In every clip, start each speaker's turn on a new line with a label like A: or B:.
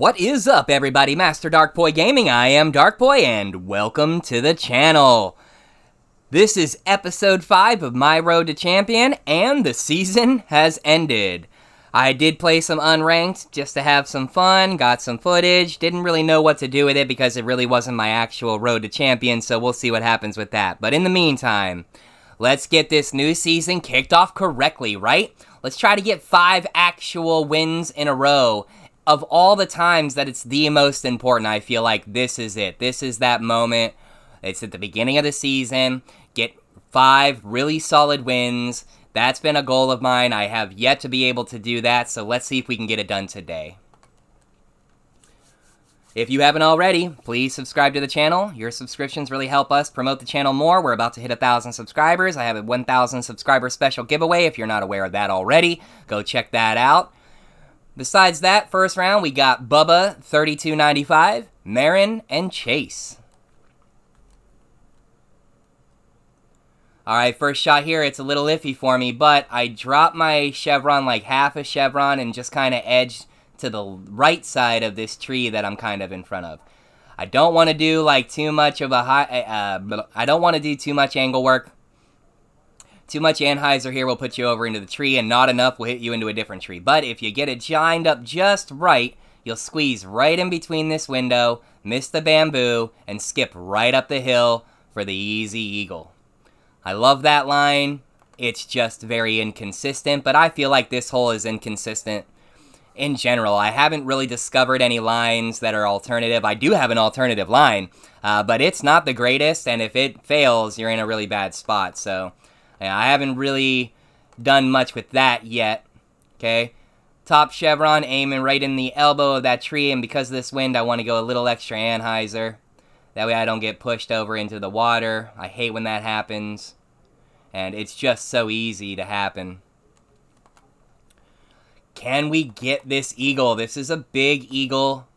A: What is up, everybody? Master Darkpoi Gaming. I am Darkpoi, and welcome to the channel. This is episode 5 of my Road to Champion, and the season has ended. I did play some unranked just to have some fun, got some footage, didn't really know what to do with it because it really wasn't my actual Road to Champion, so we'll see what happens with that. But in the meantime, let's get this new season kicked off correctly, right? Let's try to get 5 actual wins in a row. Of all the times that it's the most important, I feel like this is it. This is that moment. It's at the beginning of the season. Get 5 really solid wins. That's been a goal of mine. I have yet to be able to do that, so let's see if we can get it done today. If you haven't already, please subscribe to the channel. Your subscriptions really help us promote the channel more. We're about to hit 1,000 subscribers. I have a 1,000 subscriber special giveaway. If you're not aware of that already, go check that out. Besides that, first round, we got Bubba, 32.95, Marin, and Chase. Alright, first shot here, it's a little iffy for me, but I dropped my chevron like half a chevron and just kind of edged to the right side of this tree that I'm kind of in front of. I don't want to do like too much of a I don't want to do too much angle work. Too much Anheuser here will put you over into the tree, and not enough will hit you into a different tree. But if you get it lined up just right, you'll squeeze right in between this window, miss the bamboo, and skip right up the hill for the easy eagle. I love that line. It's just very inconsistent, but I feel like this hole is inconsistent in general. I haven't really discovered any lines that are alternative. I do have an alternative line, but it's not the greatest, and if it fails, you're in a really bad spot, so yeah, I haven't really done much with that yet. Okay, top chevron, aiming right in the elbow of that tree, and because of this wind, I want to go a little extra Anheuser. That way I don't get pushed over into the water. I hate when that happens, and it's just so easy to happen. Can we get this eagle? This is a big eagle.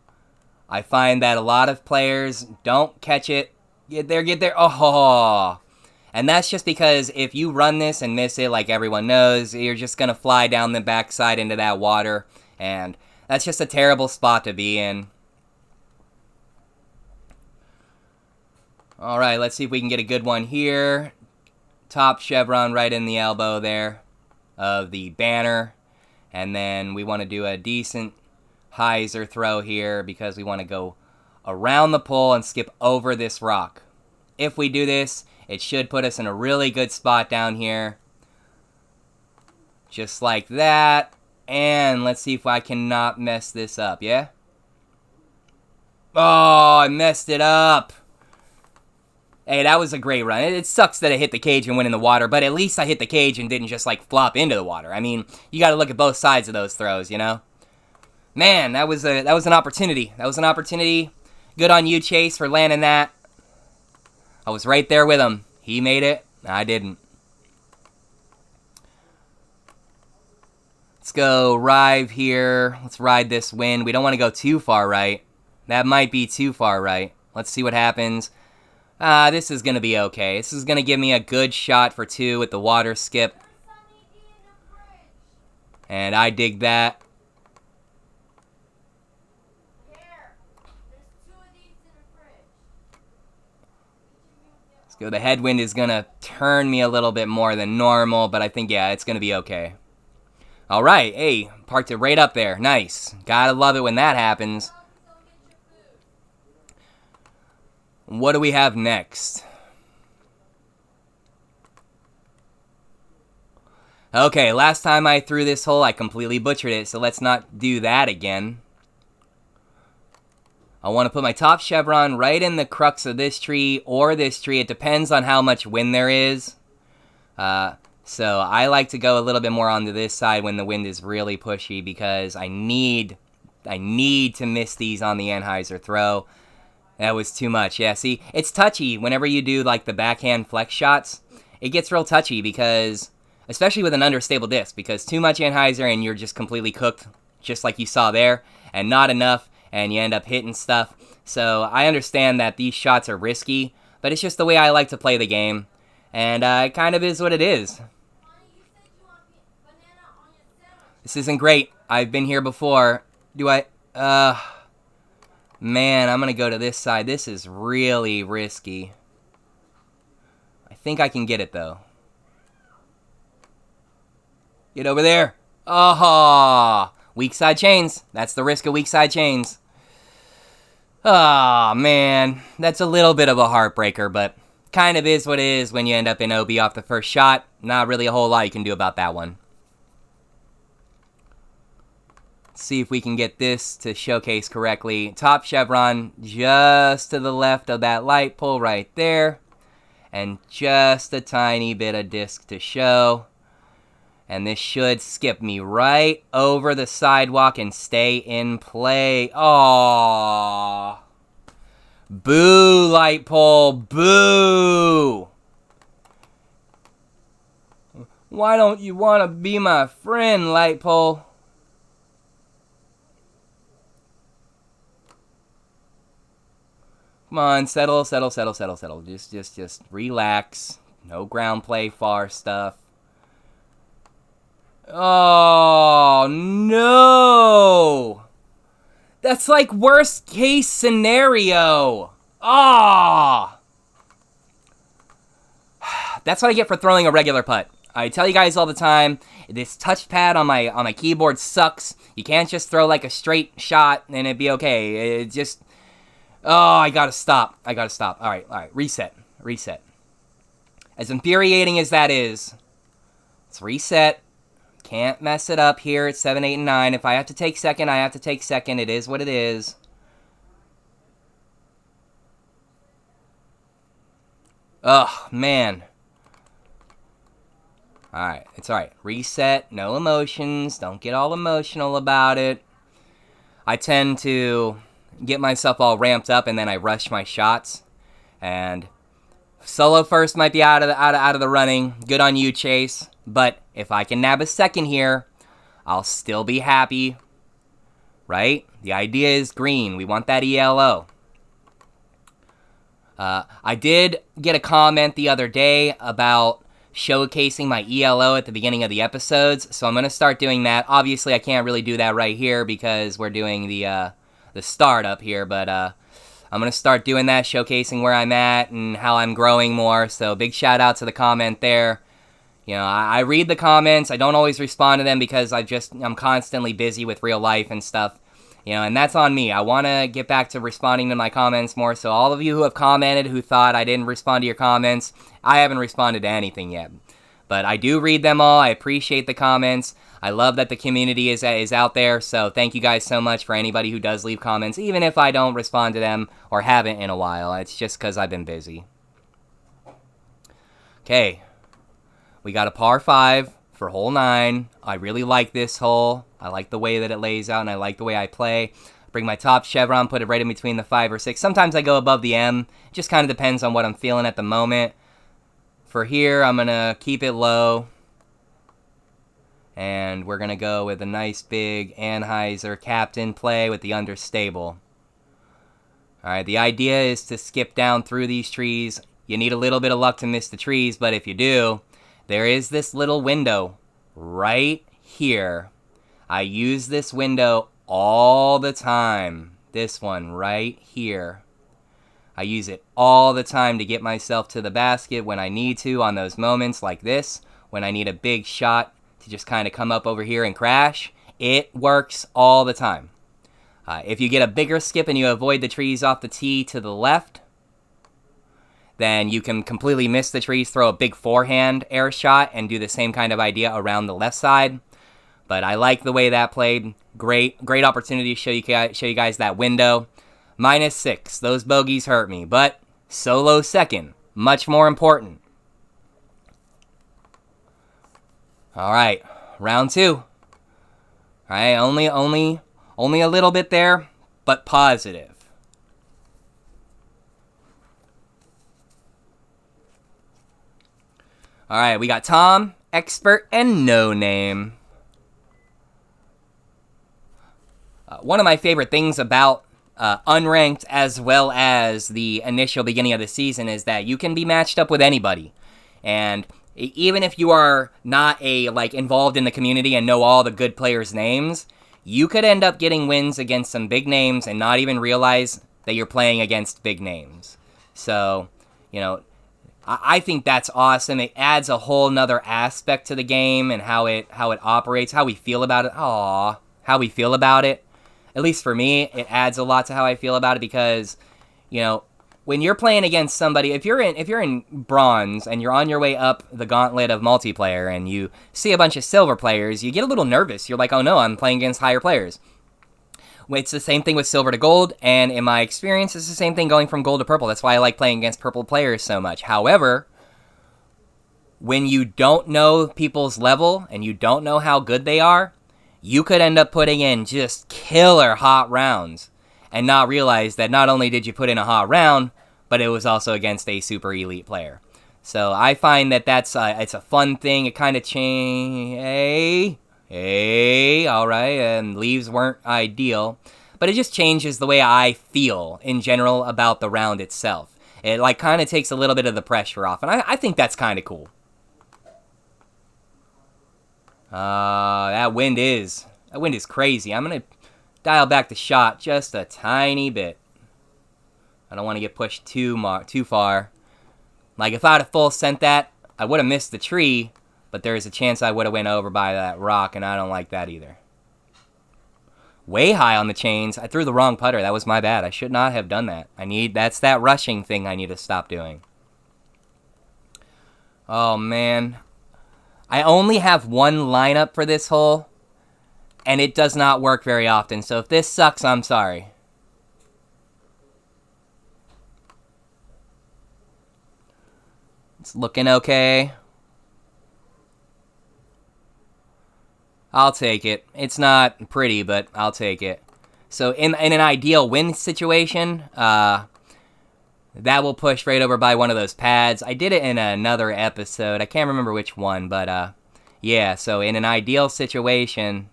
A: I find that a lot of players don't catch it. Get there. Oh! And that's just because if you run this and miss it, like everyone knows, you're just going to fly down the backside into that water. And that's just a terrible spot to be in. Alright, let's see if we can get a good one here. Top chevron right in the elbow there of the banner. And then we want to do a decent hyzer throw here because we want to go around the pole and skip over this rock. If we do this, it should put us in a really good spot down here. Just like that. And let's see if I cannot mess this up, yeah? Oh, I messed it up. Hey, that was a great run. It sucks that I hit the cage and went in the water, but at least I hit the cage and didn't just, like, flop into the water. I mean, you gotta look at both sides of those throws, you know? Man, that was an opportunity. That was an opportunity. Good on you, Chase, for landing that. I was right there with him. He made it. I didn't. Let's go Rive here. Let's ride this wind. We don't want to go too far right. That might be too far right. Let's see what happens. This is going to be okay. This is going to give me a good shot for 2 with the water skip. And I dig that. So the headwind is going to turn me a little bit more than normal, but I think, yeah, it's going to be okay. All right, hey, parked it right up there. Nice. Gotta love it when that happens. What do we have next? Okay, last time I threw this hole, I completely butchered it, so let's not do that again. I want to put my top chevron right in the crux of this tree or this tree. It depends on how much wind there is. So I like to go a little bit more onto this side when the wind is really pushy because I need to miss these on the Anheuser throw. That was too much. Yeah, see, it's touchy whenever you do like the backhand flex shots. It gets real touchy because, especially with an understable disc, because too much Anheuser and you're just completely cooked, just like you saw there, and not enough, and you end up hitting stuff. So I understand that these shots are risky, but it's just the way I like to play the game. And it kind of is what it is. This isn't great. I've been here before. Do I... Man, I'm going to go to this side. This is really risky. I think I can get it, though. Get over there. Oh, weak side chains. That's the risk of weak side chains. Oh, man. That's a little bit of a heartbreaker, but kind of is what it is when you end up in OB off the first shot. Not really a whole lot you can do about that one. Let's see if we can get this to showcase correctly. Top chevron just to the left of that light pole right there. And just a tiny bit of disc to show. And this should skip me right over the sidewalk and stay in play. Aww. Boo, light pole. Boo. Why don't you want to be my friend, light pole? Come on, settle. Just relax. No ground play, far stuff. Oh, no! That's like worst case scenario. Ah! That's what I get for throwing a regular putt. I tell you guys all the time, this touchpad on my keyboard sucks. You can't just throw like a straight shot and it'd be okay. It just... Oh, I gotta stop. All right. Reset. As infuriating as that is, let's reset. Can't mess it up here at 7, 8, and 9. If I have to take second, I have to take second. It is what it is. Oh, man. Alright, it's alright. Reset, no emotions. Don't get all emotional about it. I tend to get myself all ramped up and then I rush my shots. And solo first might be out of the running. Good on you, Chase. But if I can nab a second here, I'll still be happy. Right? The idea is green. We want that ELO. I did get a comment the other day about showcasing my ELO at the beginning of the episodes, so I'm going to start doing that. Obviously, I can't really do that right here because we're doing the startup here, but I'm going to start doing that, showcasing where I'm at and how I'm growing more, so big shout out to the comment there. You know, I read the comments. I don't always respond to them because I'm constantly busy with real life and stuff. You know, and that's on me. I want to get back to responding to my comments more. So all of you who have commented who thought I didn't respond to your comments, I haven't responded to anything yet. But I do read them all. I appreciate the comments. I love that the community is out there. So thank you guys so much for anybody who does leave comments, even if I don't respond to them or haven't in a while. It's just because I've been busy. Okay. We got a par 5 for hole 9. I really like this hole. I like the way that it lays out, and I like the way I play. Bring my top chevron, put it right in between the 5 or 6. Sometimes I go above the M. It just kind of depends on what I'm feeling at the moment. For here, I'm going to keep it low. And we're going to go with a nice big Anheuser captain play with the understable. Alright, the idea is to skip down through these trees. You need a little bit of luck to miss the trees, but if you do, there is this little window right here. I use this window all the time. This one right here. I use it all the time to get myself to the basket when I need to on those moments like this, when I need a big shot to just kind of come up over here and crash. It works all the time. If you get a bigger skip and you avoid the trees off the tee to the left, then you can completely miss the trees, throw a big forehand air shot, and do the same kind of idea around the left side. But I like the way that played. Great opportunity to show you guys that window. -6. Those bogeys hurt me, but solo second, much more important. All right, round 2. All right, only a little bit there, but positive. All right, we got Tom, Expert, and No Name. One of my favorite things about unranked as well as the initial beginning of the season is that you can be matched up with anybody. And even if you are not involved in the community and know all the good players' names, you could end up getting wins against some big names and not even realize that you're playing against big names. So, you know, I think that's awesome. It adds a whole nother aspect to the game and how it operates, how we feel about it. How we feel about it. At least for me, it adds a lot to how I feel about it because, you know, when you're playing against somebody, if you're in bronze and you're on your way up the gauntlet of multiplayer and you see a bunch of silver players, you get a little nervous. You're like, oh no, I'm playing against higher players. It's the same thing with silver to gold, and in my experience, it's the same thing going from gold to purple. That's why I like playing against purple players so much. However, when you don't know people's level and you don't know how good they are, you could end up putting in just killer hot rounds and not realize that not only did you put in a hot round, but it was also against a super elite player. So I find that it's a fun thing. It kind of all right, and leaves weren't ideal, but it just changes the way I feel in general about the round itself. It like kind of takes a little bit of the pressure off, and I think that's kind of cool. That wind is crazy. I'm gonna dial back the shot just a tiny bit. I don't want to get pushed too far. Like if I'd have full sent that, I would have missed the tree. But there's a chance I would have went over by that rock, and I don't like that either. Way high on the chains. I threw the wrong putter. That was my bad. I should not have done that. That's that rushing thing I need to stop doing. Oh, man. I only have one lineup for this hole, and it does not work very often. So if this sucks, I'm sorry. It's looking okay. I'll take it. It's not pretty, but I'll take it. So in an ideal win situation, that will push right over by one of those pads. I did it in another episode. I can't remember which one, but yeah. So in an ideal situation,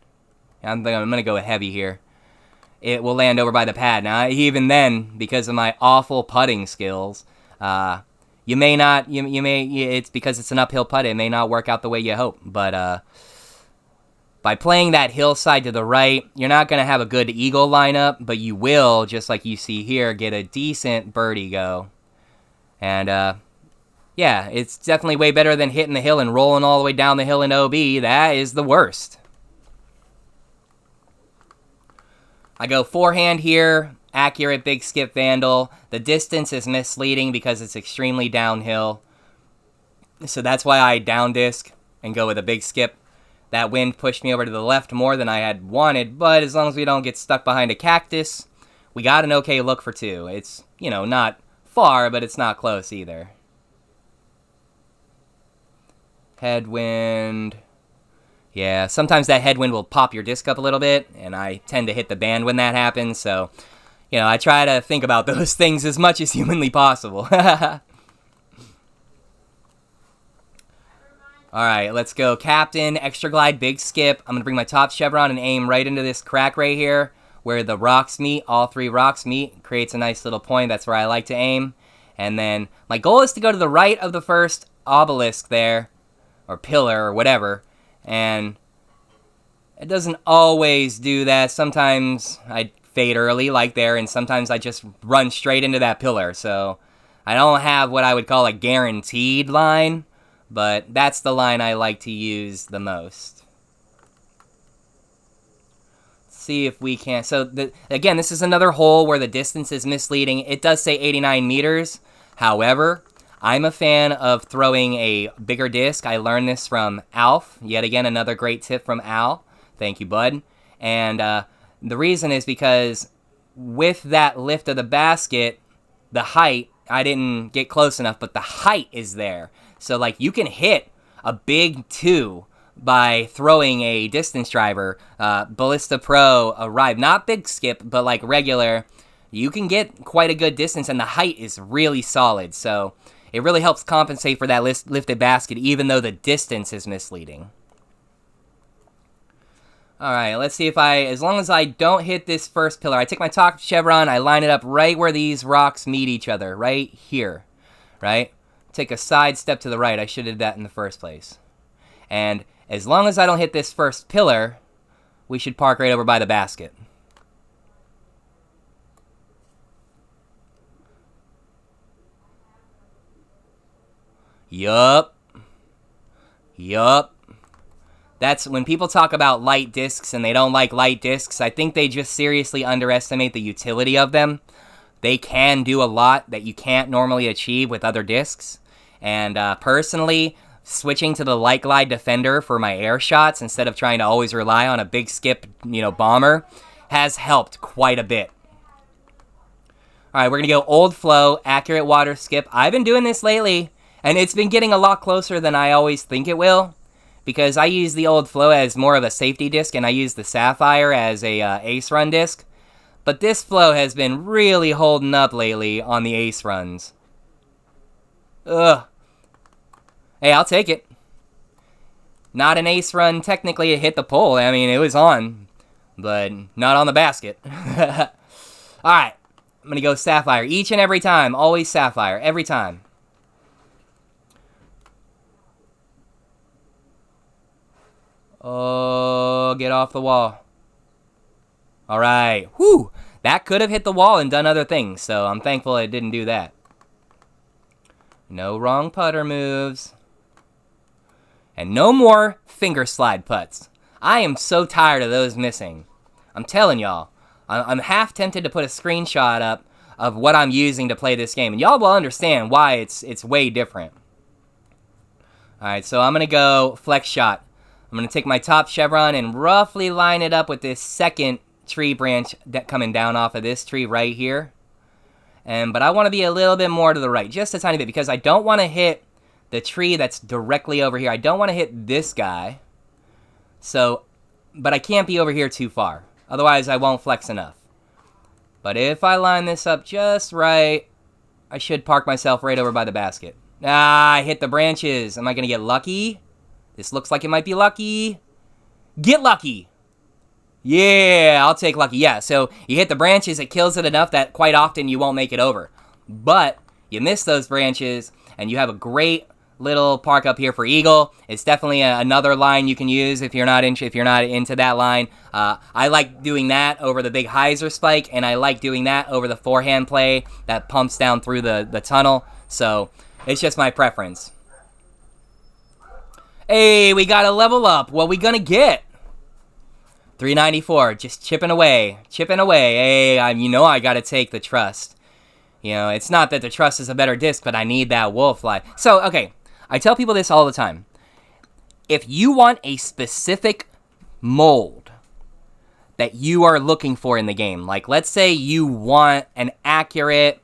A: I'm going to go heavy here. It will land over by the pad. Now, even then, because of my awful putting skills, you may not. It's because it's an uphill putt. It may not work out the way you hope, but by playing that hillside to the right, you're not going to have a good eagle lineup, but you will, just like you see here, get a decent birdie go. And, yeah, it's definitely way better than hitting the hill and rolling all the way down the hill in OB. That is the worst. I go forehand here, accurate big skip vandal. The distance is misleading because it's extremely downhill. So that's why I down disc and go with a big skip. That wind pushed me over to the left more than I had wanted, but as long as we don't get stuck behind a cactus, we got an okay look for two. It's, not far, but it's not close either. Headwind. Yeah, sometimes that headwind will pop your disc up a little bit, and I tend to hit the band when that happens, so, I try to think about those things as much as humanly possible. Alright, let's go. Captain, extra glide, big skip. I'm going to bring my top chevron and aim right into this crack right here where the rocks meet. All three rocks meet. Creates a nice little point. That's where I like to aim. And then my goal is to go to the right of the first obelisk there, or pillar, or whatever. And it doesn't always do that. Sometimes I fade early like there, and sometimes I just run straight into that pillar. So I don't have what I would call a guaranteed line. But that's the line I like to use the most. Let's see if we can. So, again, this is another hole where the distance is misleading. It does say 89 meters. However, I'm a fan of throwing a bigger disc. I learned this from Alf. Yet again, another great tip from Al. Thank you, bud. And the reason is because with that lift of the basket, the height, I didn't get close enough, but the height is there. So, like, you can hit a big 2 by throwing a distance driver, Ballista Pro, Arrive. Not big skip, but, like, regular. You can get quite a good distance, and the height is really solid. So, it really helps compensate for that lifted basket, even though the distance is misleading. Alright, let's see if as long as I don't hit this first pillar, I take my top chevron, I line it up right where these rocks meet each other, right here, right? Take a side step to the right. I should have did that in the first place. And as long as I don't hit this first pillar, we should park right over by the basket. Yup. That's when people talk about light discs and they don't like light discs, I think they just seriously underestimate the utility of them. They can do a lot that you can't normally achieve with other discs. And personally, switching to the Light Glide Defender for my air shots instead of trying to always rely on a big skip, bomber, has helped quite a bit. All right, we're going to go Old Flow, Accurate Water Skip. I've been doing this lately, and it's been getting a lot closer than I always think it will, because I use the Old Flow as more of a safety disc, and I use the Sapphire as a ace run disc. But this flow has been really holding up lately on the ace runs. Ugh. Hey, I'll take it. Not an ace run, technically it hit the pole. I mean, it was on, but not on the basket. Alright, I'm going to go Sapphire each and every time. Always Sapphire, every time. Oh, get off the wall. Alright, whew. That could have hit the wall and done other things, so I'm thankful it didn't do that. No wrong putter moves. And no more finger slide putts. I am so tired of those missing. I'm telling y'all. I'm half tempted to put a screenshot up of what I'm using to play this game. And y'all will understand why it's way different. Alright, so I'm going to go flex shot. I'm going to take my top chevron and roughly line it up with this second tree branch that coming down off of this tree right here. But I want to be a little bit more to the right, just a tiny bit, because I don't want to hit the tree that's directly over here. I don't want to hit this guy. So, but I can't be over here too far. Otherwise, I won't flex enough. But if I line this up just right, I should park myself right over by the basket. Ah, I hit the branches. Am I going to get lucky? This looks like it might be lucky. Get lucky. Yeah, I'll take lucky. Yeah, so you hit the branches, it kills it enough that quite often you won't make it over. But you miss those branches, and you have a great little park up here for eagle. It's definitely another line you can use if you're not into that line. I like doing that over the big hyzer spike, and I like doing that over the forehand play that pumps down through the tunnel. So it's just my preference. Hey, we got a level up. What we gonna get? 394, just chipping away. Hey, I gotta take the trust. It's not that the trust is a better disc, but I need that wolf life. So, okay, I tell people this all the time. If you want a specific mold that you are looking for in the game, like let's say you want an accurate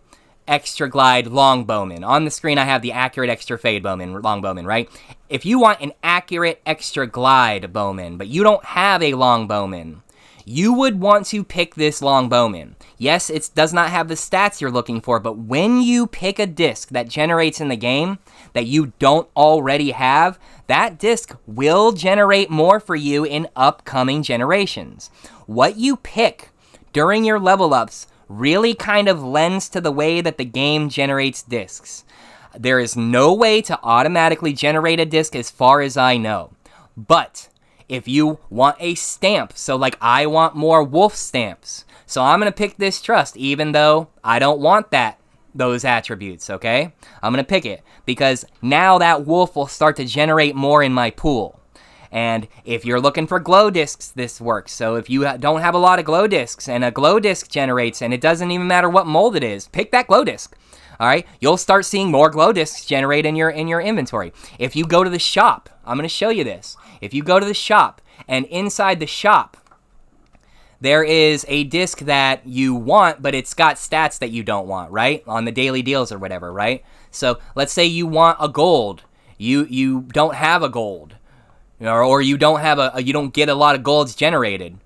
A: extra glide longbowman. On the screen I have the accurate extra fade longbowman, right? If you want an accurate extra glide bowman, but you don't have a longbowman, you would want to pick this longbowman. Yes, it does not have the stats you're looking for, but when you pick a disc that generates in the game that you don't already have, that disc will generate more for you in upcoming generations. What you pick during your level ups really kind of lends to the way that the game generates discs. There is no way to automatically generate a disc as far as I know. But if you want a stamp, so like I want more wolf stamps, so I'm going to pick this trust even though I don't want those attributes, okay? I'm going to pick it because now that wolf will start to generate more in my pool. And if you're looking for glow discs, this works. So if you don't have a lot of glow discs and a glow disc generates, and it doesn't even matter what mold it is, pick that glow disc. All right, you'll start seeing more glow discs generate in your inventory. If you go to the shop, I'm going to show you this. If you go to the shop, and inside the shop, there is a disc that you want, but it's got stats that you don't want, right? On the daily deals or whatever, right? So let's say you want a gold. You don't have a gold. Or you don't have you don't get a lot of golds generated.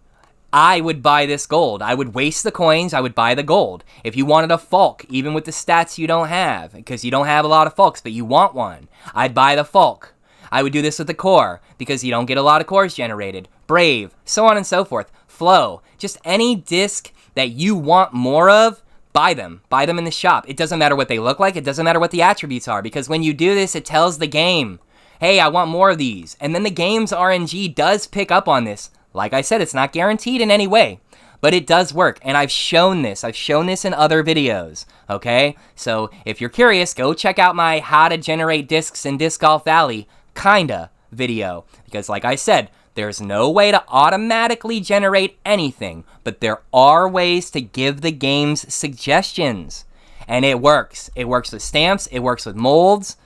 A: I would buy this gold. I would waste the coins. I would buy the gold. If you wanted a Falk, even with the stats you don't have, because you don't have a lot of Falks, but you want one, I'd buy the Falk. I would do this with the core, because you don't get a lot of cores generated. Brave, so on and so forth. Flow, just any disc that you want more of, buy them. Buy them in the shop. It doesn't matter what they look like. It doesn't matter what the attributes are, because when you do this, it tells the game, hey, I want more of these. And then the game's RNG does pick up on this. Like I said, it's not guaranteed in any way, but it does work, and I've shown this. I've shown this in other videos, okay? So if you're curious, go check out my how to generate discs in Disc Golf Valley, kinda, video. Because like I said, there's no way to automatically generate anything, but there are ways to give the games suggestions. And it works. It works with stamps, it works with molds.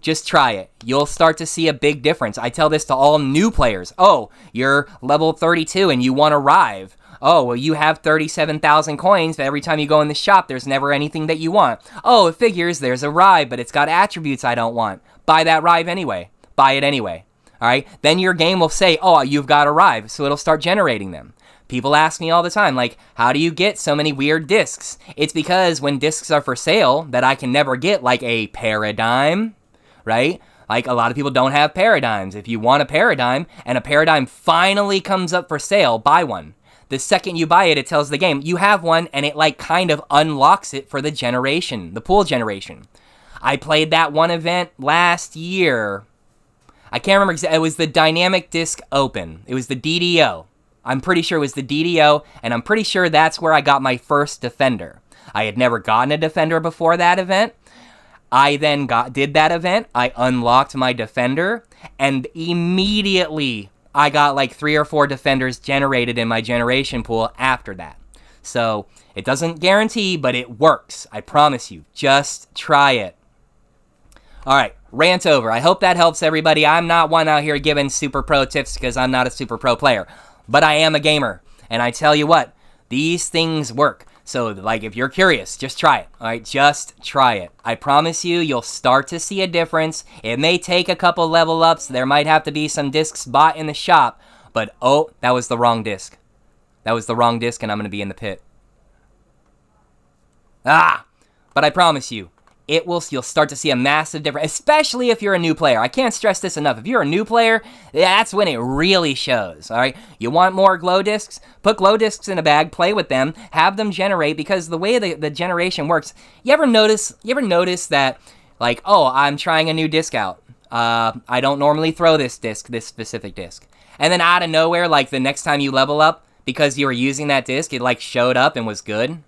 A: Just try it. You'll start to see a big difference. I tell this to all new players. Oh, you're level 32 and you want to arrive. Oh, well, you have 37,000 coins, but every time you go in the shop, there's never anything that you want. Oh, it figures there's a Rive, but it's got attributes I don't want. Buy that Rive anyway. Buy it anyway. All right? Then your game will say, oh, you've got a Rive, so it'll start generating them. People ask me all the time, like, how do you get so many weird discs? It's because when discs are for sale that I can never get, like a Paradigm, right? Like, a lot of people don't have Paradigms. If you want a Paradigm, and a Paradigm finally comes up for sale, buy one. The second you buy it, it tells the game, you have one, and it, like, kind of unlocks it for the generation, the pool generation. I played that one event last year. I can't remember exactly. It was the Dynamic Disc Open. It was the DDO. I'm pretty sure it was the DDO, and I'm pretty sure that's where I got my first Defender. I had never gotten a Defender before that event. I then did that event, I unlocked my Defender, and immediately I got like 3 or 4 Defenders generated in my generation pool after that. So, it doesn't guarantee, but it works. I promise you. Just try it. Alright, rant over. I hope that helps everybody. I'm not one out here giving super pro tips because I'm not a super pro player. But I am a gamer. And I tell you what, these things work. So, like, if you're curious, just try it, all right? Just try it. I promise you, you'll start to see a difference. It may take a couple level ups. There might have to be some discs bought in the shop. But, oh, that was the wrong disc. That was the wrong disc, and I'm going to be in the pit. Ah! But I promise you, you'll start to see a massive difference, especially if you're a new player. I can't stress this enough. If you're a new player, that's when it really shows, all right? You want more glow discs? Put glow discs in a bag, play with them, have them generate, because the way the generation works, you ever notice that, like, oh, I'm trying a new disc out. I don't normally throw this specific disc. And then out of nowhere, like, the next time you level up, because you were using that disc, it, like, showed up and was good.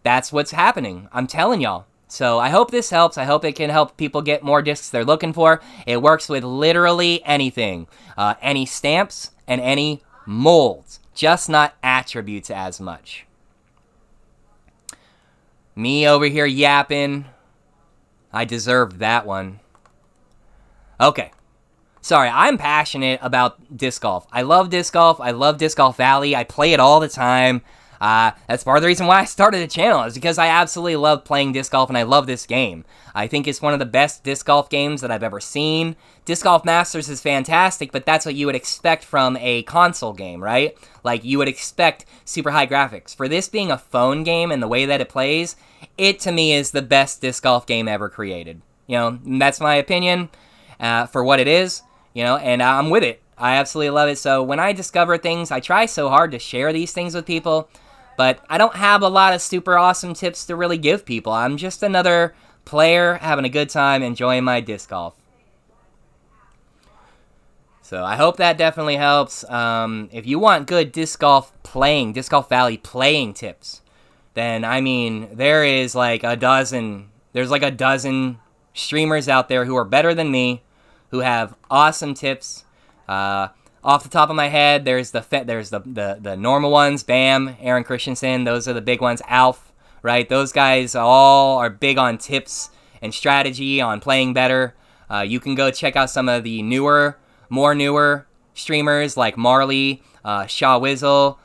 A: That's what's happening. I'm telling y'all. So I hope this helps. I hope it can help people get more discs they're looking for. It works with literally anything. Any stamps and any molds. Just not attributes as much. Me over here yapping. I deserved that one. Okay. Sorry, I'm passionate about disc golf. I love disc golf. I love Disc Golf Valley. I play it all the time. That's part of the reason why I started the channel, is because I absolutely love playing disc golf and I love this game. I think it's one of the best disc golf games that I've ever seen. Disc Golf Masters is fantastic, but that's what you would expect from a console game, right? Like, you would expect super high graphics. For this being a phone game and the way that it plays, it to me is the best disc golf game ever created. You know, that's my opinion for what it is, you know, and I'm with it. I absolutely love it. So when I discover things, I try so hard to share these things with people. But I don't have a lot of super awesome tips to really give people. I'm just another player having a good time enjoying my disc golf. So I hope that definitely helps. If you want good disc golf Valley playing tips, then, I mean, there's like a dozen streamers out there who are better than me, who have awesome tips. Off the top of my head, there's the normal ones, Bam, Aaron Christensen, those are the big ones, Alf, right? Those guys all are big on tips and strategy, on playing better. You can go check out some of the more newer streamers like Marley, Shaw Wizzle.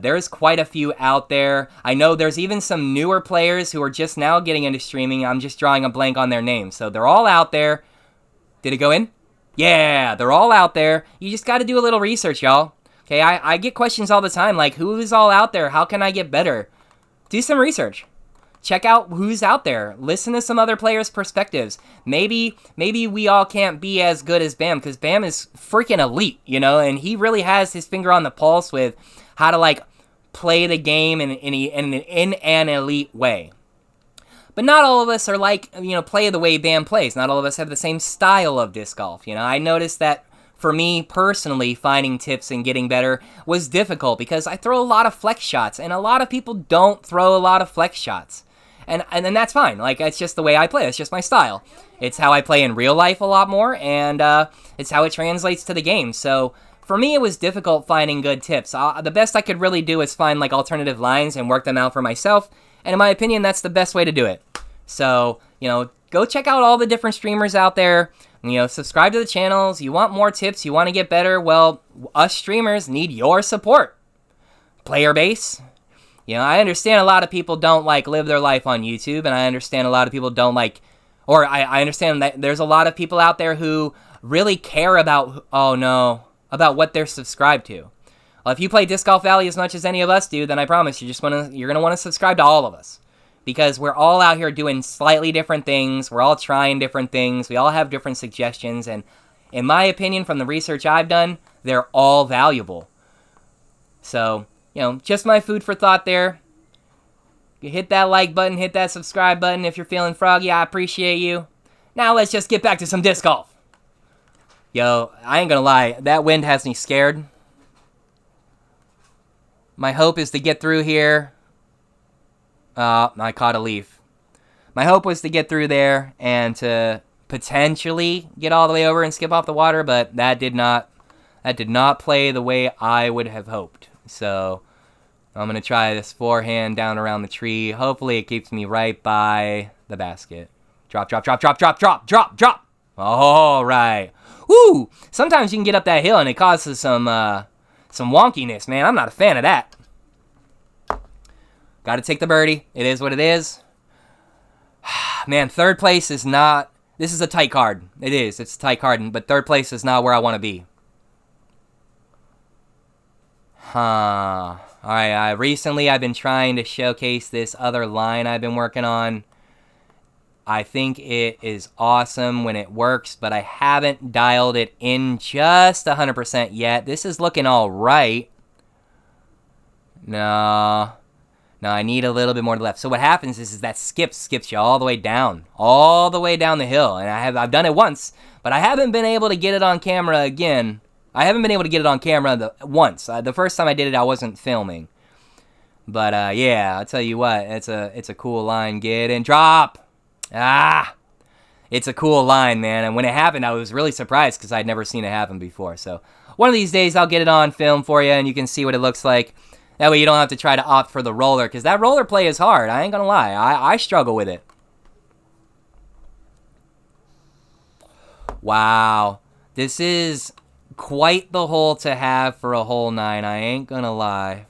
A: There's quite a few out there. I know there's even some newer players who are just now getting into streaming. I'm just drawing a blank on their names. So they're all out there. Did it go in? Yeah, they're all out there. You just got to do a little research, y'all. Okay, I get questions all the time, like, who's all out there? How can I get better? Do some research. Check out who's out there. Listen to some other players' perspectives. Maybe we all can't be as good as Bam, because Bam is freaking elite, you know, and he really has his finger on the pulse with how to, like, play the game in an elite way. But not all of us are like, you know, play the way Bam plays. Not all of us have the same style of disc golf. You know, I noticed that for me personally, finding tips and getting better was difficult because I throw a lot of flex shots, and a lot of people don't throw a lot of flex shots. And then that's fine. Like, it's just the way I play. It's just my style. It's how I play in real life a lot more, and it's how it translates to the game. So for me, it was difficult finding good tips. The best I could really do is find like alternative lines and work them out for myself. And in my opinion, that's the best way to do it. So, go check out all the different streamers out there. Subscribe to the channels. You want more tips, you want to get better. Well, us streamers need your support. Player base. I understand a lot of people don't live their life on YouTube, and I understand a lot of people don't I understand that there's a lot of people out there who really care about what they're subscribed to. Well, if you play Disc Golf Valley as much as any of us do, then I promise you're gonna want to subscribe to all of us, because we're all out here doing slightly different things. We're all trying different things. We all have different suggestions, and in my opinion, from the research I've done, they're all valuable. So, just my food for thought there. You hit that like button, hit that subscribe button if you're feeling froggy. I appreciate you. Now let's just get back to some disc golf. Yo, I ain't gonna lie, that wind has me scared. My hope is to get through here. I caught a leaf. My hope was to get through there and to potentially get all the way over and skip off the water, but that did not play the way I would have hoped. So I'm going to try this forehand down around the tree. Hopefully it keeps me right by the basket. Drop, drop, drop, drop, drop, drop, drop, drop. All right. Woo! Sometimes you can get up that hill and it causes some wonkiness, man. I'm not a fan of that. Got to take the birdie. It is what it is. Man, third place is not... This is a tight card. It is. It's a tight card, but third place is not where I want to be. All right, recently I've been trying to showcase this other line I've been working on. I think it is awesome when it works, but I haven't dialed it in just 100% yet. This is looking all right. No, I need a little bit more to the left. So what happens is that skips you all the way down the hill. And I've done it once, but I haven't been able to get it on camera again. I haven't been able to get it on camera once. The first time I did it, I wasn't filming. But yeah, I'll tell you what, it's a cool line. Get and drop. It's a cool line, man. And when it happened, I was really surprised because I'd never seen it happen before. So one of these days, I'll get it on film for you, and you can see what it looks like. That way you don't have to try to opt for the roller, because that roller play is hard. I ain't gonna lie. I struggle with it. Wow. This is quite the hole to have for a hole 9. I ain't gonna lie.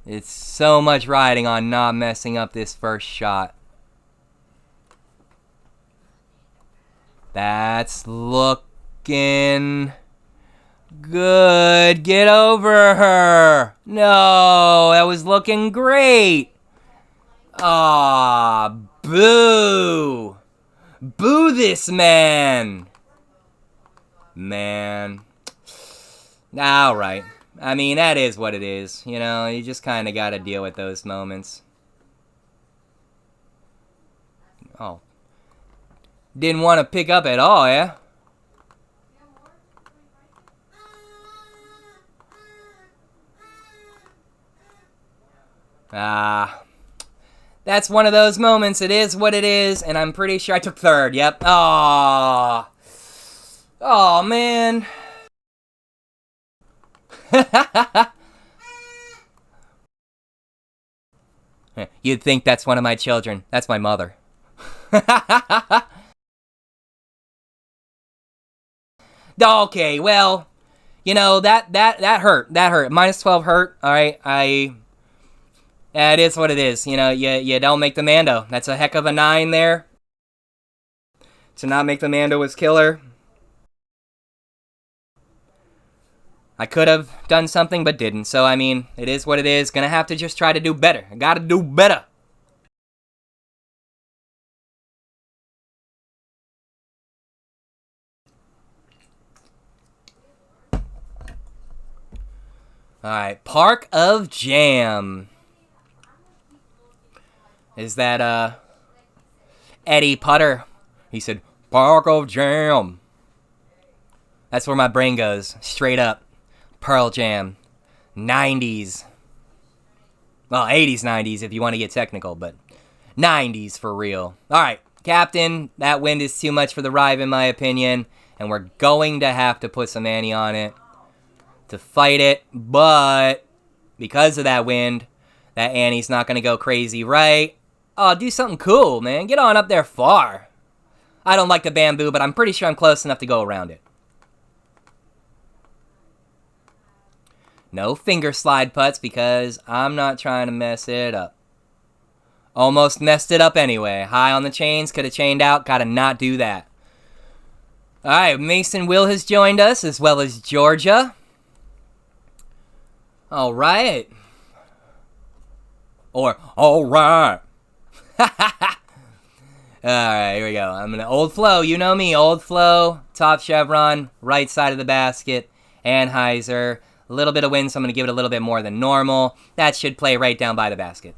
A: It's so much riding on not messing up this first shot. That's looking good. Get over her. No, that was looking great. Aw, boo. Boo this man. Man. All right. I mean, that is what it is. You just kind of got to deal with those moments. Oh. Didn't want to pick up at all, yeah? That's one of those moments. It is what it is, and I'm pretty sure I took third. Yep. Aw. Oh, man. You'd think that's one of my children. That's my mother. Okay, well, that hurt. That hurt. -12 hurt. All right, it is what it is. You don't make the Mando. That's a heck of a 9 there. To not make the Mando was killer. I could have done something, but didn't. So, I mean, it is what it is. Gonna have to just try to do better. I gotta do better. Alright, Park of Jam. Is that, Eddie Putter? He said, Park of Jam. That's where my brain goes. Straight up. Pearl Jam. 90s. Well, 80s, 90s if you want to get technical, but 90s for real. Alright, Captain, that wind is too much for the Rive in my opinion, and we're going to have to put some ante on it to fight it, but because of that wind, that ante's not going to go crazy, right? Oh, do something cool, man. Get on up there far. I don't like the bamboo, but I'm pretty sure I'm close enough to go around it. No finger slide putts because I'm not trying to mess it up. Almost messed it up anyway. High on the chains, could have chained out, gotta not do that. Alright, Mason Will has joined us, as well as Georgia. Alright. Or, alright. Alright, here we go. I'm gonna old flow, you know me, old flow, top chevron, right side of the basket, Anheuser. A little bit of wind, so I'm gonna give it a little bit more than normal. That should play right down by the basket.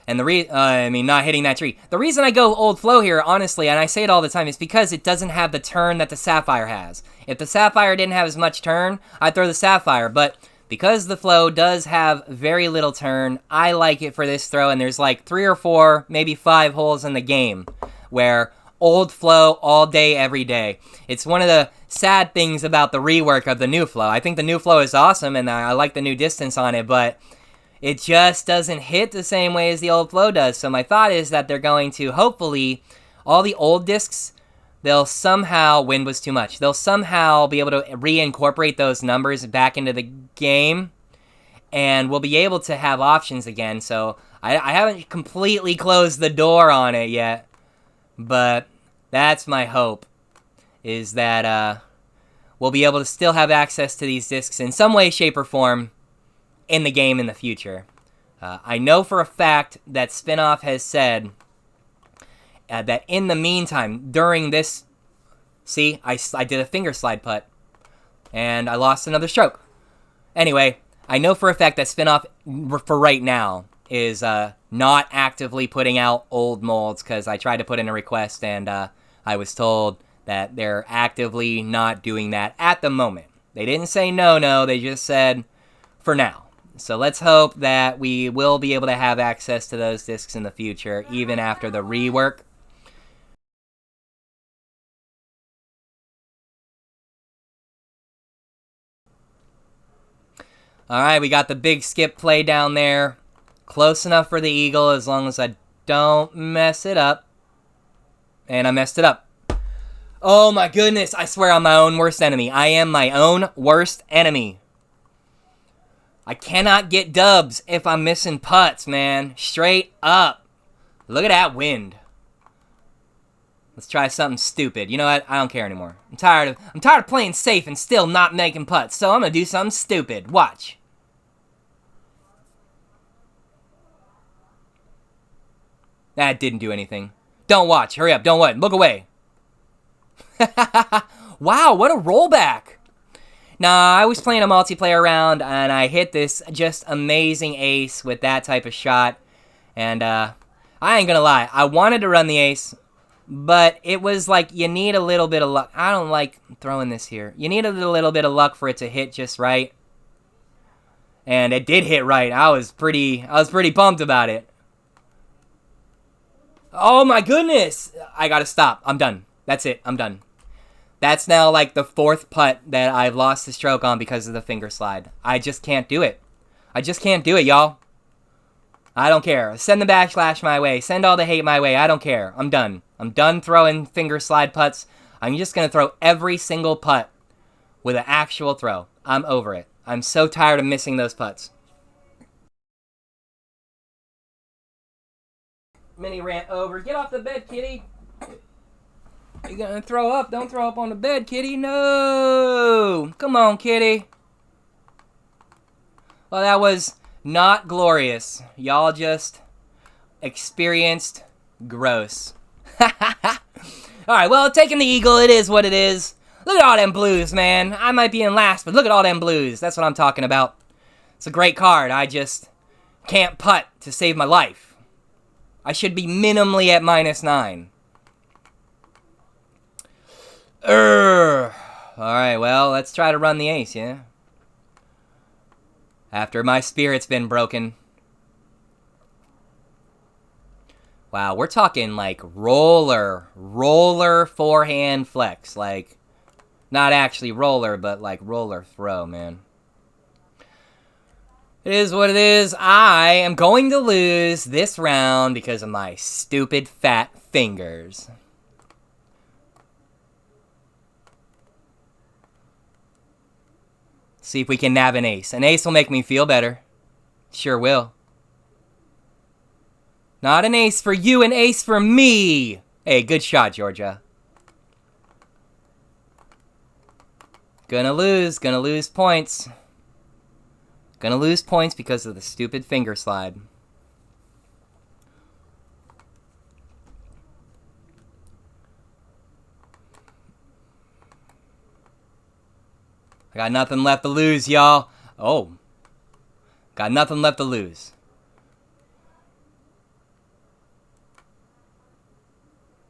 A: And not hitting that tree. The reason I go old flow here, honestly, and I say it all the time, is because it doesn't have the turn that the Sapphire has. If the Sapphire didn't have as much turn, I'd throw the Sapphire, but because the flow does have very little turn, I like it for this throw, and there's like 3 or 4, maybe 5 holes in the game where old flow all day, every day. It's one of the sad things about the rework of the new flow. I think the new flow is awesome, and I like the new distance on it, but it just doesn't hit the same way as the old flow does. So my thought is that they're going to, hopefully, all the old discs, they'll somehow, wind was too much, they'll somehow be able to reincorporate those numbers back into the game, and we'll be able to have options again. So I haven't completely closed the door on it yet, but that's my hope, is that we'll be able to still have access to these discs in some way, shape, or form in the game in the future. I know for a fact that Spinoff has said that in the meantime, during this... See, I did a finger slide putt, and I lost another stroke. Anyway, I know for a fact that Spinoff, for right now, is not actively putting out old molds, because I tried to put in a request, and I was told that they're actively not doing that at the moment. They didn't say no, they just said for now. So let's hope that we will be able to have access to those discs in the future, even after the rework. Alright, we got the big skip play down there. Close enough for the eagle as long as I don't mess it up. And I messed it up. Oh my goodness, I swear I'm my own worst enemy. I am my own worst enemy. I cannot get dubs if I'm missing putts, man. Straight up. Look at that wind. Let's try something stupid. You know what? I don't care anymore. I'm tired of playing safe and still not making putts. So I'm gonna do something stupid. Watch. That didn't do anything. Don't watch. Hurry up. Don't look away. Wow, what a rollback. Nah, I was playing a multiplayer round, and I hit this just amazing ace with that type of shot. And I ain't gonna lie, I wanted to run the ace, but it was like, you need a little bit of luck. I don't like throwing this here. You need a little bit of luck for it to hit just right. And it did hit right. I was pretty pumped about it. Oh my goodness! I gotta stop. I'm done. That's it. I'm done. That's now like the 4th putt that I've lost the stroke on because of the finger slide. I just can't do it. I just can't do it, y'all. I don't care. Send the backslash my way. Send all the hate my way. I don't care. I'm done. I'm done throwing finger slide putts. I'm just going to throw every single putt with an actual throw. I'm over it. I'm so tired of missing those putts. Mini rant over. Get off the bed, kitty. You're gonna throw up. Don't throw up on the bed, kitty. No! Come on, kitty. Well, that was not glorious. Y'all just experienced gross. Alright, well, taking the eagle, it is what it is. Look at all them blues, man. I might be in last, but look at all them blues. That's what I'm talking about. It's a great card. I just can't putt to save my life. I should be minimally at -9. Alright, well, let's try to run the ace, yeah? After my spirit's been broken. Wow, we're talking like roller forehand flex. Like, not actually roller, but like roller throw, man. It is what it is. I am going to lose this round because of my stupid fat fingers. See if we can nab an ace. An ace will make me feel better. Sure will. Not an ace for you, an ace for me. Hey, good shot, Georgia. Gonna lose points. Gonna lose points because of the stupid finger slide. I got nothing left to lose, y'all. Oh. Got nothing left to lose.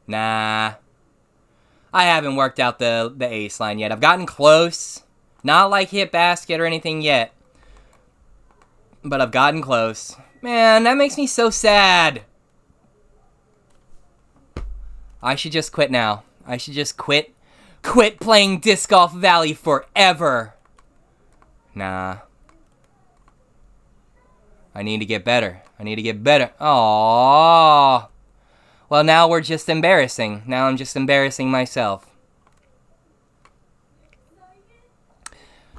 A: Nah. I haven't worked out the ace line yet. I've gotten close. Not like hit basket or anything yet. But I've gotten close. Man, that makes me so sad. I should just quit now. I should just quit. Quit playing Disc Golf Valley forever. Nah. I need to get better. I need to get better. Aww. Well, now we're just embarrassing. Now I'm just embarrassing myself.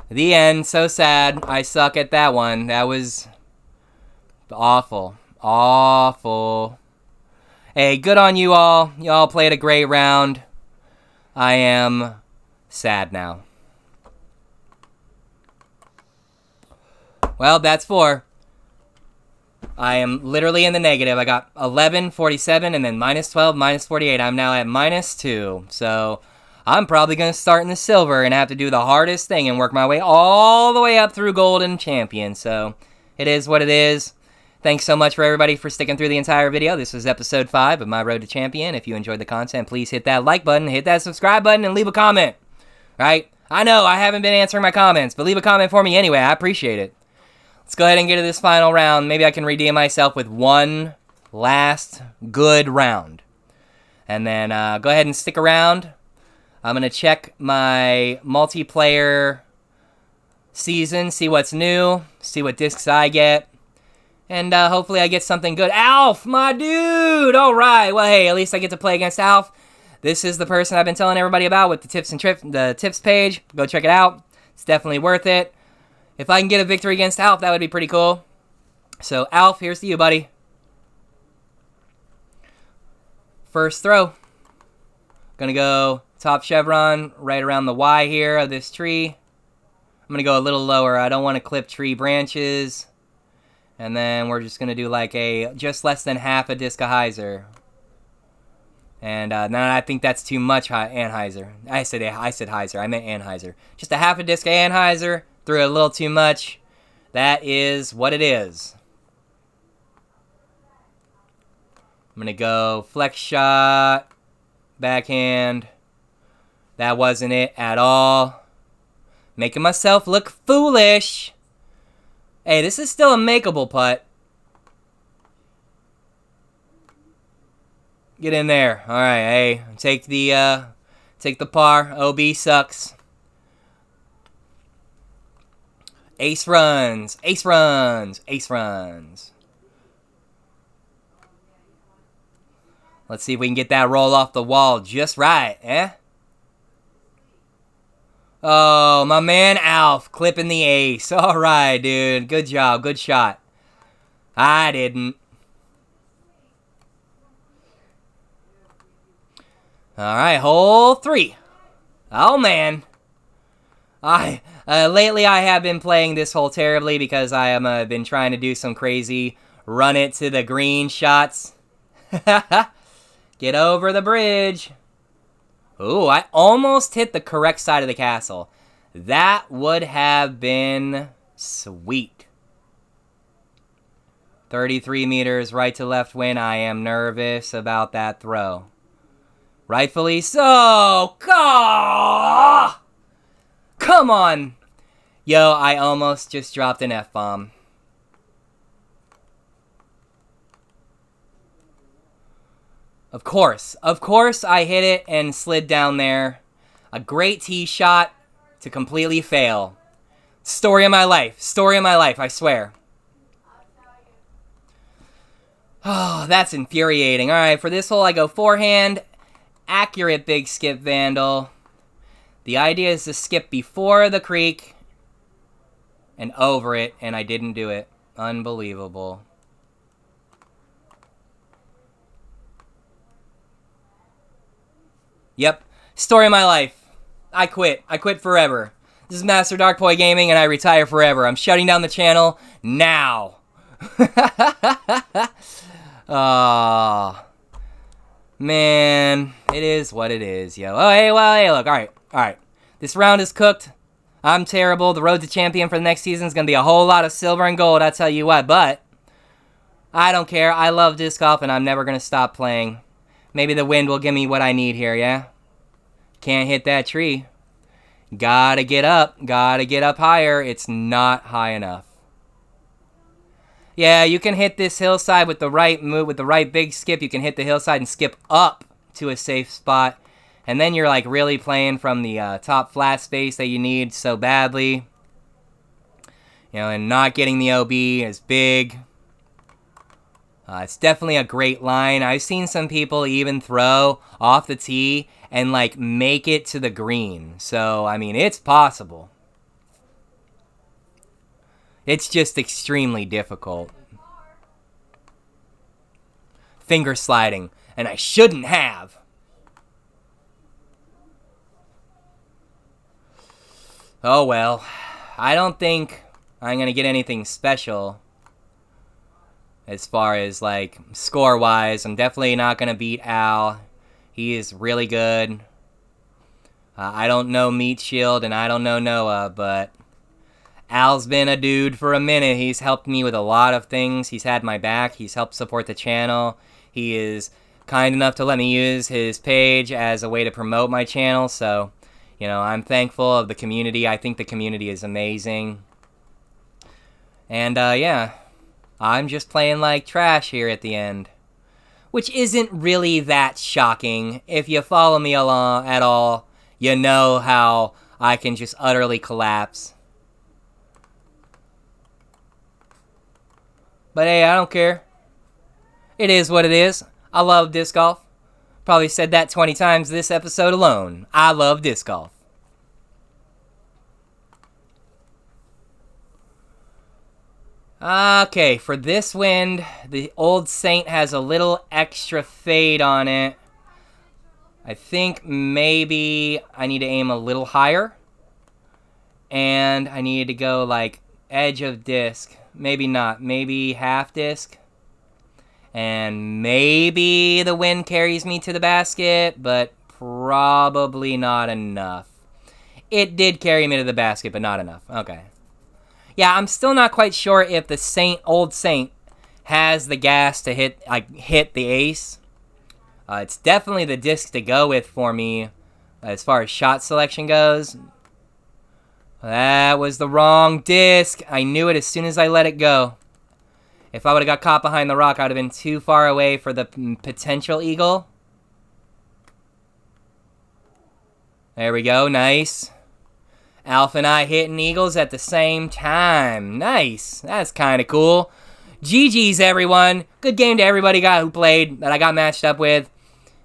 A: The end. So sad. I suck at that one. That was awful. Awful. Hey, good on you all. Y'all played a great round. I am sad now. Well, that's 4. I am literally in the negative. I got 11, 47, and then minus 12, minus 48. I'm now at minus 2. So I'm probably going to start in the silver and have to do the hardest thing and work my way all the way up through golden champion. So it is what it is. Thanks so much for everybody for sticking through the entire video. This was episode 5 of My Road to Champion. If you enjoyed the content, please hit that like button, hit that subscribe button, and leave a comment. Right? I know I haven't been answering my comments, but leave a comment for me anyway. I appreciate it. Let's go ahead and get to this final round. Maybe I can redeem myself with one last good round. And then go ahead and stick around. I'm going to check my multiplayer season, see what's new, see what discs I get. And hopefully I get something good. Alf, my dude! All right. Well, hey, at least I get to play against Alf. This is the person I've been telling everybody about with the tips and the tips page. Go check it out. It's definitely worth it. If I can get a victory against Alf, that would be pretty cool. So, Alf, here's to you, buddy. First throw. Gonna go top chevron right around the Y here of this tree. I'm gonna go a little lower. I don't want to clip tree branches. And then we're just going to do like a just less than half a disc of hyzer. And now I think that's too much anhyzer. I said hyzer. I meant anhyzer. Just a half a disc of anhyzer. Threw it a little too much. That is what it is. I'm going to go flex shot. Backhand. That wasn't it at all. Making myself look foolish. Hey, this is still a makeable putt. Get in there. All right, hey, take the par. OB sucks. Ace runs. Ace runs. Ace runs. Let's see if we can get that roll off the wall just right, eh? Oh, my man Alf clipping the ace. All right, dude. Good job. Good shot. I didn't. All right, hole 3. Oh, man. Lately I have been playing this hole terribly because I have been trying to do some crazy run it to the green shots. Get over the bridge. Ooh, I almost hit the correct side of the castle. That would have been sweet. 33 meters right to left wind. I am nervous about that throw. Rightfully so. Come on. Yo, I almost just dropped an F-bomb. Of course I hit it and slid down there. A great tee shot to completely fail. Story of my life, I swear. Oh, that's infuriating. Alright, for this hole I go forehand. Accurate big skip vandal. The idea is to skip before the creek and over it, and I didn't do it. Unbelievable. Yep. Story of my life. I quit. I quit forever. This is Master Darkpoi Gaming, and I retire forever. I'm shutting down the channel now. Oh, man. It is what it is, yo. Oh, hey, well, hey, look. All right. This round is cooked. I'm terrible. The road to champion for the next season is going to be a whole lot of silver and gold, I'll tell you what. But I don't care. I love disc golf, and I'm never going to stop playing. Maybe the wind will give me what I need here, yeah? Can't hit that tree. Gotta get up. Gotta get up higher. It's not high enough. Yeah, you can hit this hillside with the right move, with the right big skip. You can hit the hillside and skip up to a safe spot. And then you're like really playing from the top flat space that you need so badly. You know, and not getting the OB is big. It's definitely a great line. I've seen some people even throw off the tee and like make it to the green. So, I mean, it's possible. It's just extremely difficult. Finger sliding, and I shouldn't have. Oh well, I don't think I'm going to get anything special. As far as, like, score-wise, I'm definitely not going to beat Al. He is really good. I don't know Meat Shield, and I don't know Noah, but Al's been a dude for a minute. He's helped me with a lot of things. He's had my back. He's helped support the channel. He is kind enough to let me use his page as a way to promote my channel, so, you know, I'm thankful of the community. I think the community is amazing. And, yeah. I'm just playing like trash here at the end. Which isn't really that shocking. If you follow me along at all, you know how I can just utterly collapse. But hey, I don't care. It is what it is. I love disc golf. Probably said that 20 times this episode alone. I love disc golf. Okay, for this wind, the Old Saint has a little extra fade on it. I think maybe I need to aim a little higher. And I need to go like edge of disc. Maybe not. Maybe half disc. And maybe the wind carries me to the basket, but probably not enough. It did carry me to the basket, but not enough. Okay. Yeah, I'm still not quite sure if the Old Saint has the gas to hit the ace. It's definitely the disc to go with for me as far as shot selection goes. That was the wrong disc. I knew it as soon as I let it go. If I would have got caught behind the rock, I would have been too far away for the potential eagle. There we go, nice. Alf and I hitting eagles at the same time. Nice. That's kind of cool. GG's, everyone. Good game to everybody who played that I got matched up with.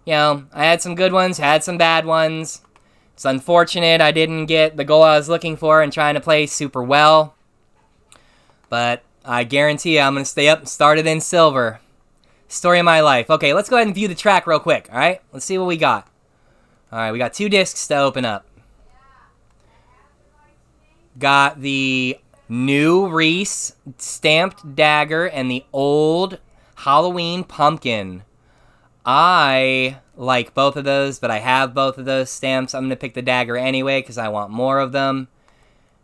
A: You know, I had some good ones, had some bad ones. It's unfortunate I didn't get the goal I was looking for and trying to play super well. But I guarantee you I'm going to stay up and start it in silver. Story of my life. Okay, let's go ahead and view the track real quick, alright? Let's see what we got. Alright, we got 2 discs to open up. Got the new Reese stamped dagger and the old Halloween pumpkin. I like both of those, but I have both of those stamps. I'm going to pick the dagger anyway because I want more of them.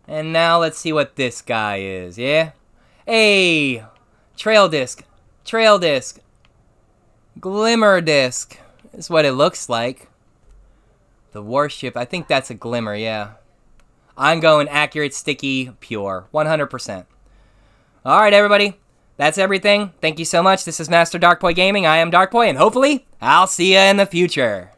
A: And now let's see what this guy is, yeah? Hey! Trail disc. Trail disc. Glimmer disc. is what it looks like. The warship, I think that's a glimmer, yeah. I'm going accurate, sticky, pure. 100%. Alright, everybody. That's everything. Thank you so much. This is Master Darkpoi Gaming. I am Darkpoi, and hopefully, I'll see you in the future.